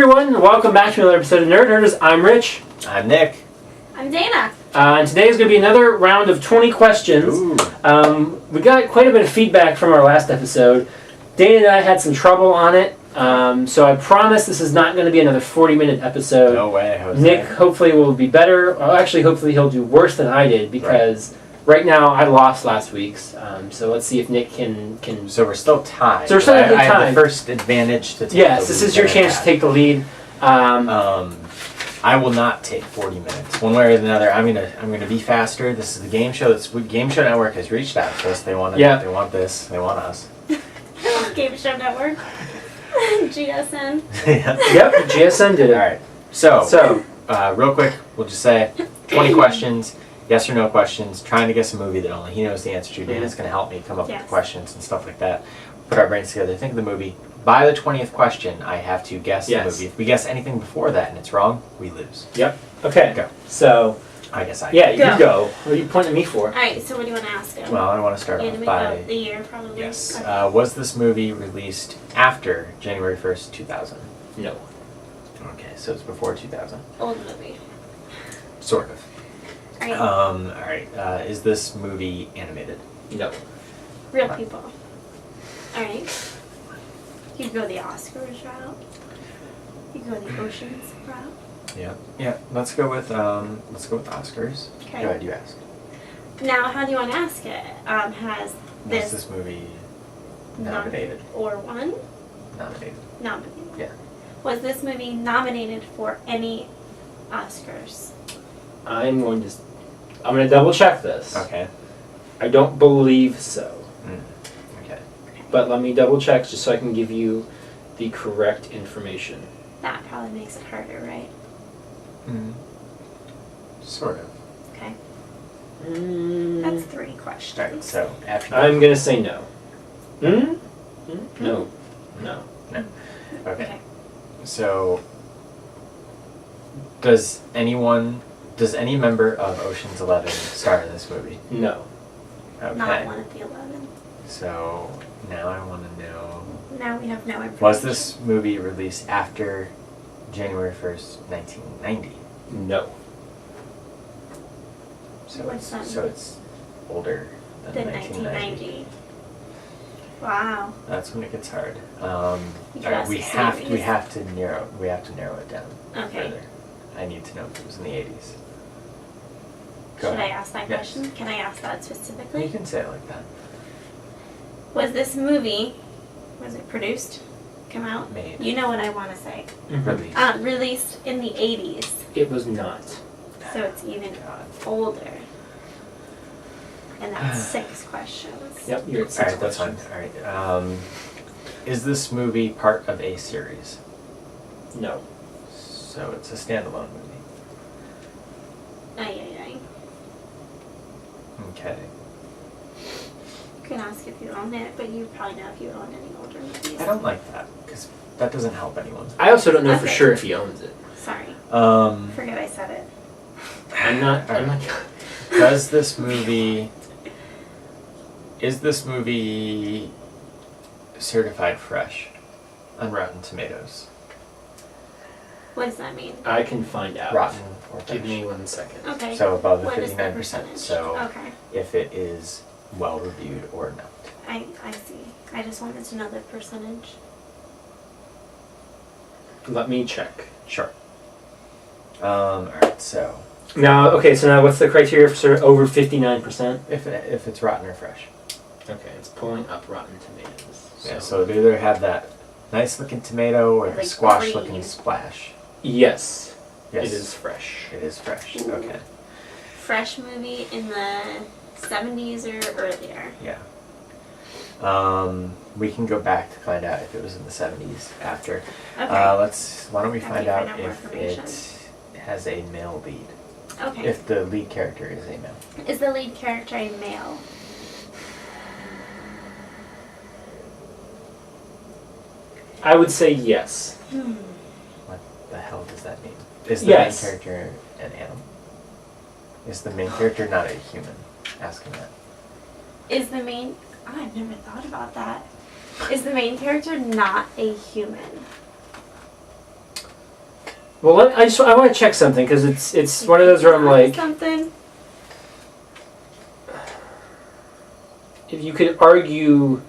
everyone, welcome back to another episode of Nerd Nerders. I'm Rich. I'm Nick. I'm Dana. And today is going to be another round of 20 questions. We got quite a bit of feedback from our last episode. Dana and I had some trouble on it, so I promise this is not going to be another 40-minute episode. No way, Jose. Nick hopefully will be better. Well, actually, hopefully he'll do worse than I did because right now I lost last week's. So let's see if Nick can. So we're still tied. So we're still I have tied. the first advantage to take Yes, the this lead is your that I chance to have. take the lead. I will not take 40 minutes. One way or another, I'm gonna be faster. This is the game show. Game Show Network has reached out to us. They want Yeah. They want this. They want us. Game Show Network. GSN. Yeah. Yep, GSN did it. All right. So, So, real quick, we'll just say 20 questions, yes or no questions. Trying to guess a movie that only he knows the answer to. Dana's gonna help me come up Yes. with questions and stuff like that. Put our brains together. Think of the movie. By the 20th question, I have to guess the Yes. movie. If we guess anything before that and it's wrong, we lose. yep. Okay. Go. So, I guess I. yeah, you Go. go. What are you pointing at me for? Alright, so what do you want to ask him? Well, I want to start off Anime by. of the year, probably. Yes. Okay. Was this movie released after January 1st, 2000? No. Okay, so it's before 2000. Old movie. Sort of. Alright. Alright. Is this movie animated? No. Real people. Alright. You could go the Oscars route. You could go the Oceans route. Yeah. Yeah. Let's go with Oscars. Okay. Go ahead, you ask. Now, how do you want to ask it? Has Was this this movie nom- nominated? or won? Nominated. Nominated. Yeah. Was this movie nominated for any Oscars? I'm going to double check this. Okay. I don't believe so. Okay. But let me double check just so I can give you the correct information. That probably makes it harder, right? Sort of. Okay. Mm, That's 3 questions. Alright, so after I'm going to say no. No. No. Okay. So does any member of Ocean's 11 star in this movie? No. Okay. Not one of the 11. So now I want to know, Now we have no information. was this movie released after January 1st, 1990? No. So What's that so mean? it's older than The 1990. 1990. Wow. That's when it gets hard. You Alright, could ask we the have series. to narrow it down Okay. further. I need to know if it was in the 80s. Should I ask that Yes. question? Can I ask that You specifically? can say it like that. Was this movie, was it produced? Come out? Made. You know what I want to say. Released. Released in the 80s. It was not. So it's even God. older. And that's 6 questions. Yep, you're at 6 Alright, that's fine. questions. Alright. Is this movie part of a series? No. So it's a standalone movie. Ay, ay, ay. Okay. You can ask if you own it, but you probably know if you own any older movies. I don't like that because that doesn't help anyone. I also don't know for Okay. sure if he owns it. Sorry. Um, Forget I said it. I'm not. Does this movie? Is this movie certified fresh on Rotten Tomatoes? What does that mean? I can find out. Rotten or Give me fresh? 1 second. Okay. So above the What is the 59%. percentage? So Okay. if it is well reviewed or not. I see. I just wanted to know the percentage. Let me check. Sure. Alright, so Now, okay, so now what's the criteria for sort of over 59%? if it's rotten or fresh. Okay, it's pulling up Rotten Tomatoes. Yeah, so it either have that nice looking tomato or the Like squash looking green. splash. Yes, Yes. it is fresh. It is fresh. Ooh. Okay. Fresh movie in the 70s or earlier. Yeah. We can go back to find out if it was in the 70s after. Okay. Why don't we After find you out find out more if information. it has a male lead. Okay. If the lead character is a male. Is the lead character a male? I would say yes. What the hell does that mean? Is the Yes. main character an animal? Is the main character not a human? Asking that. Is the main... Oh, I've never thought about that. Is the main character not a human? Well, I want to check something because it's one of those where I'm like, something. if you could argue,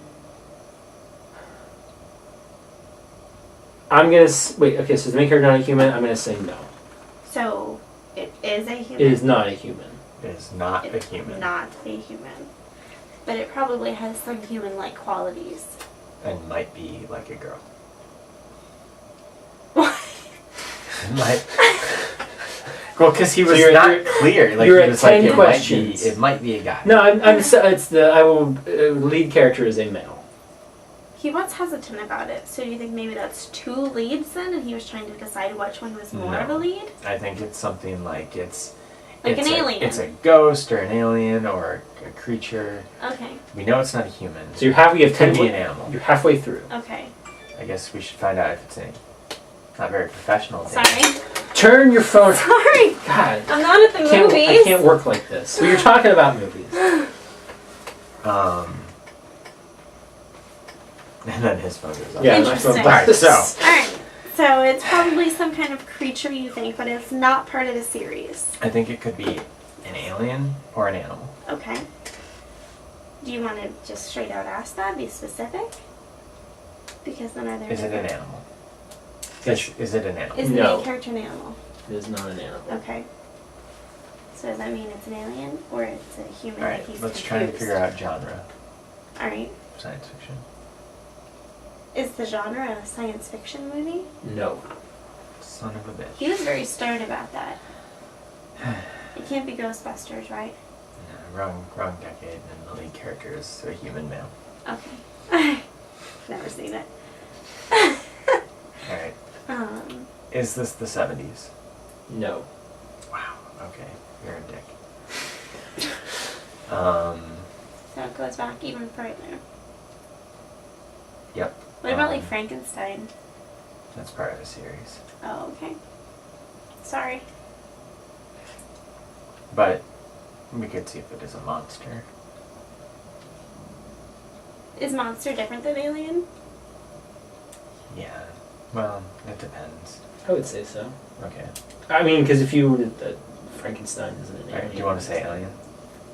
I'm gonna wait. Okay, so the main character not a human. I'm gonna say no. So it is a human. It is not a human. It is not a It's human. Not a human. But it probably has some human-like qualities. And might be like a girl. What? Might. Well, because he was you're- not you're- clear. Like you're he at was 10 like, questions. it might be a guy. No, it's the I will lead character is a male. He was hesitant about it, so you think maybe that's 2 leads then, and he was trying to decide which one was more of a No. lead? I think it's something like it's Like an alien. It's a ghost or an alien or a creature. Okay, We know it's not a human. So you have 10. Could be an animal. You're halfway through. okay. I guess we should find out if it's any. Not very professional. Dan. Sorry. Turn your phone. Sorry! God, I'm not at the I movies! can't work like this. Well, you're talking about movies. And then his phone goes off. Yeah, my Interesting. phone. Alright, so Alright, so it's probably some kind of creature you think, but it's not part of the series. I think it could be an alien or an animal. Okay. Do you want to just straight out ask that? Be specific? Because then are there... Is it an animal? Yes. Is it an animal? Is the No. main character an animal? It is not an animal. Okay. So does that mean it's an alien or it's a human? Alright, that he's let's try and confused? figure out genre. Alright. Science fiction. Is the genre a science fiction movie? No. Son of a bitch. He was very stern about that. It can't be Ghostbusters, right? No, wrong decade, and the lead character is a human male. Okay. Never seen it. Alright. Is this the 70s? No. Wow, okay. You're a dick. So it goes back even further. Yep. What about like Um, Frankenstein? That's part of the series. Oh, okay. Sorry. But we could see if it is a monster. Is monster different than alien? Yeah. Well, it depends. I would say so. Okay. I mean, because if you Frankenstein isn't an alien. Alright, do you want to say alien?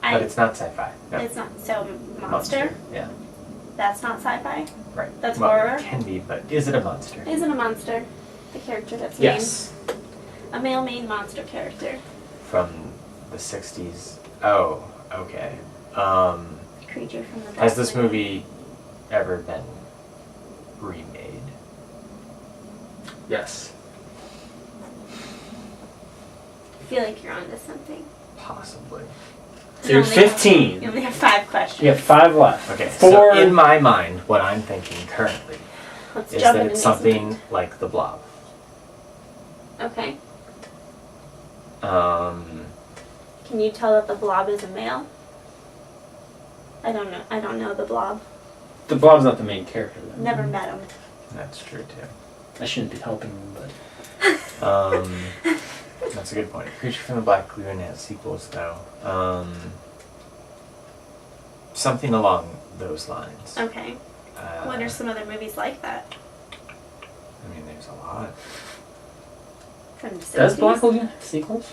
But it's not sci-fi. No. It's not. So monster? Yeah. That's not sci-fi. Right. That's well, horror? It can be, but is it a monster? Is it a monster? The character that's Yes. named? A male main monster character. From the 60s. Oh, okay. Creature from the Has this past. movie ever been remade? Yes. I feel like you're onto something. Possibly. So you're You only have- 15. You only have 5 questions. You have 5 left. Okay, 4. so in my mind, what I'm thinking currently Let's is jump that into it's these. something like The Blob. Okay. Um, Can you tell that the blob is a male? I don't know. I don't know the blob. The Blob's not the main character. Though. Never met him. that's true too. I shouldn't be helping him, but That's a good point. Creature from the Black Lagoon has sequels though. Something along those lines. Okay. What are Uh, some other movies like that? I mean, there's a lot. From the 60s? does Black Lagoon have sequels?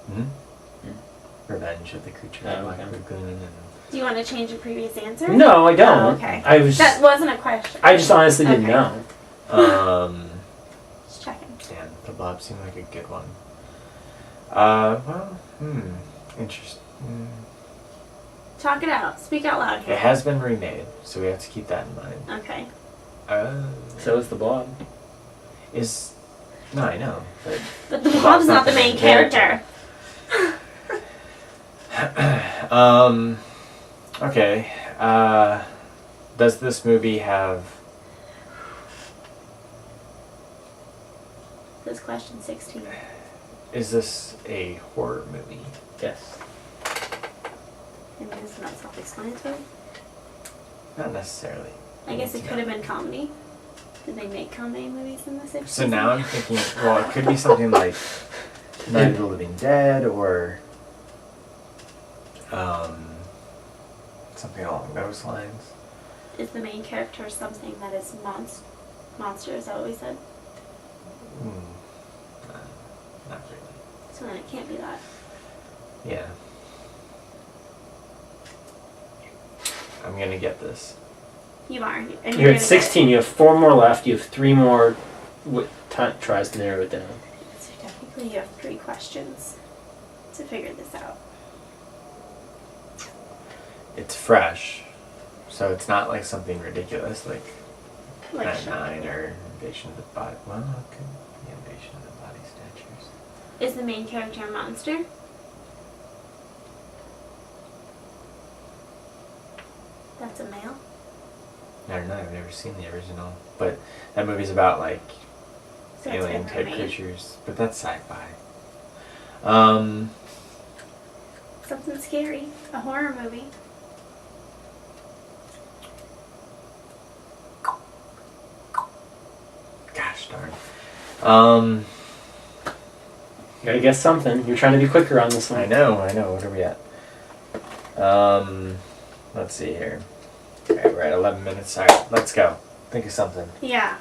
Hmm? Hmm. Revenge of the Creature Oh, from the Black okay. Lagoon and Do you want to change your previous answer? No, I don't. Oh, okay. I was. That wasn't a question. I just honestly didn't Okay. know. Just checking. damn, The Blob seemed like a good one. Interesting. Talk it out. Speak out loud here. It has been remade, so we have to keep that in mind. Okay. So is the Blob. No, I know, but But the blob's not the main character. okay. Does this movie have? This question 16. Is this a horror movie? Yes. I mean, isn't that self-explanatory? Not necessarily. I guess it could have been comedy. Did they make comedy movies in the 60s? So now I'm thinking, well, it could be something like Night of the Living Dead or something along those lines. Is the main character something that is monster? Is that what we said? not really. So then it can't be that. Yeah. I'm gonna get this. You are. And You're gonna at 16. You have 4 more left. You have 3 more. Tries to narrow it down. So technically you have 3 questions to figure this out. It's fresh, so it's not like something ridiculous like Like Night Shark. 9 or Invasion of the Body. Well, it could be Invasion of the Body Snatchers. Is the main character a monster? That's a male? I don't know. I've never seen the original, but that movie's about like So it's alien been type remade. creatures. But that's sci-fi. Something scary. A horror movie. Gosh darn. You gotta guess something. You're trying to be quicker on this one. I know. What are we at? Let's see here. Okay, we're at 11 minutes. All right, let's go. Think of something. Yeah.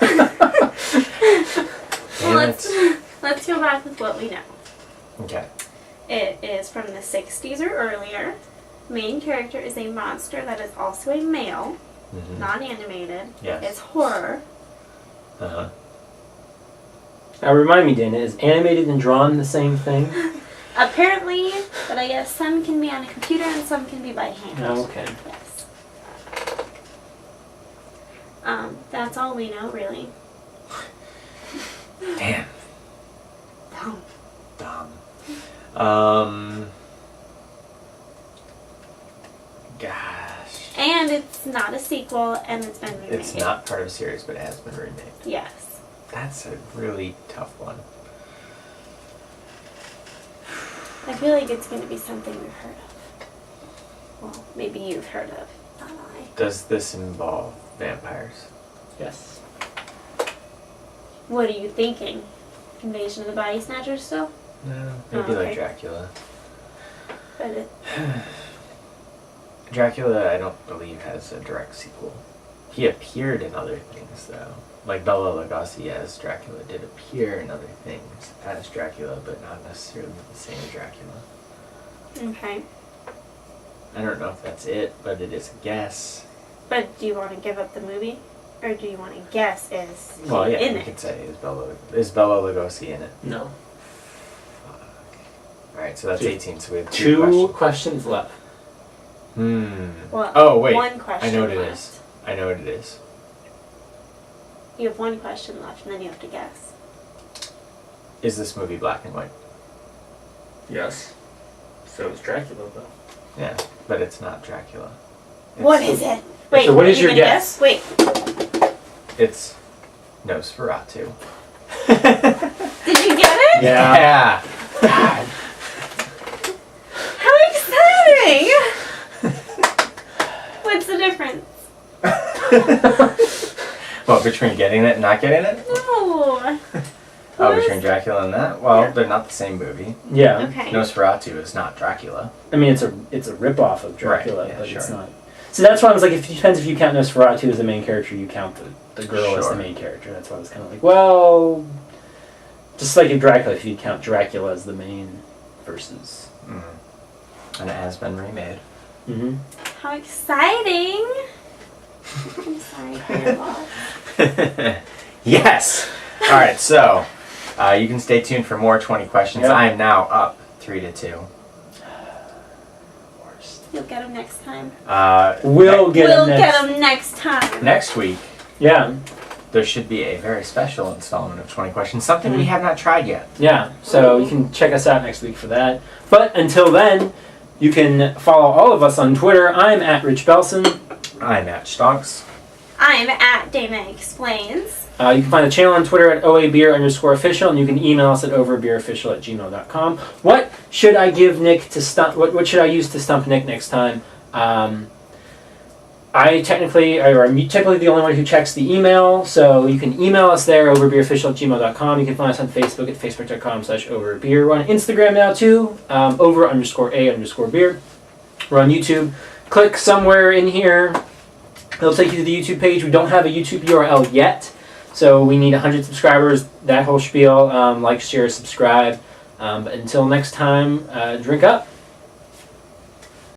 Damn Well, it. let's go back with what we know. Okay. It is from the 60s or earlier. Main character is a monster that is also a male, Mm-hmm. non-animated. Yes. It's horror. Uh-huh. Now remind me, Dana, is animated and drawn the same thing? Apparently, but I guess some can be on a computer and some can be by hand. Oh, okay. Yes. That's all we know, really. Damn. Dumb. Gosh. And it's not a sequel, and it's been remade. It's not part of a series, but it has been remade. Yes. That's a really tough one. I feel like it's going to be something we've heard of. Well, maybe you've heard of, not I. Does this involve vampires? Yes. What are you thinking? Invasion of the Body Snatchers still? No. Maybe Oh, okay. like Dracula. But it, Dracula, I don't believe, has a direct sequel. He appeared in other things, though. Like Bela Lugosi as Dracula did appear in other things as Dracula, but not necessarily the same Dracula. okay. I don't know if that's it, but it is a guess. But do you want to give up the movie? Or do you want to guess is he Well, yeah, in we it? could say is Bela Lugosi in it? No. Fuck. All right, so that's Two- 18. So we have 2 two questions left. Well, Oh wait, one question I know what it left. is. I know what it is. You have one question left, and then you have to guess. Is this movie black and white? Yes. So is Dracula, though. Yeah, but it's not Dracula. What is it? Wait, So what is are you your gonna guess? Wait, It's Nosferatu. did you get it? Yeah. God. How exciting! What's the difference? What, between getting it and not getting it? No. Oh, What is- between Dracula and that? Well, Yeah. they're not the same movie. Yeah. Okay. Nosferatu is not Dracula. I mean, it's a ripoff of Dracula, Right, yeah, but it's sure. not. So that's why I was like, it depends if you count Nosferatu as the main character, you count the girl as Sure. the main character. That's why I was kind of like, well, just like in Dracula, if you count Dracula as the main versus. And it has been remade. Mm-hmm. How exciting! I'm sorry for your loss. Yes! Alright, so you can stay tuned for more 20 questions. Yep. I am now up 3-2. You'll get them next time. We'll get we'll him next. get them next time. Next week, Yeah, there should be a very special installment of 20 questions, something we Mhm. have not tried yet. yeah. So you can check us out next week for that. But until then, you can follow all of us on Twitter. I'm at Rich Belson. I'm at Stonks. I'm at Dana Explains. You can find the channel on Twitter at OABeer_official, and you can email us at overbeerofficial@gmail.com. What should I give Nick to stump? What should I use to stump Nick next time? I'm typically the only one who checks the email, so you can email us there, overbeerofficial@gmail.com. You can find us on Facebook at facebook.com/overbeer. We're on Instagram now too, over_a_beer. We're on YouTube. Click somewhere in here. It'll take you to the YouTube page. We don't have a YouTube URL yet. So we need 100 subscribers. That whole spiel. Like, share, subscribe. But until next time, drink up.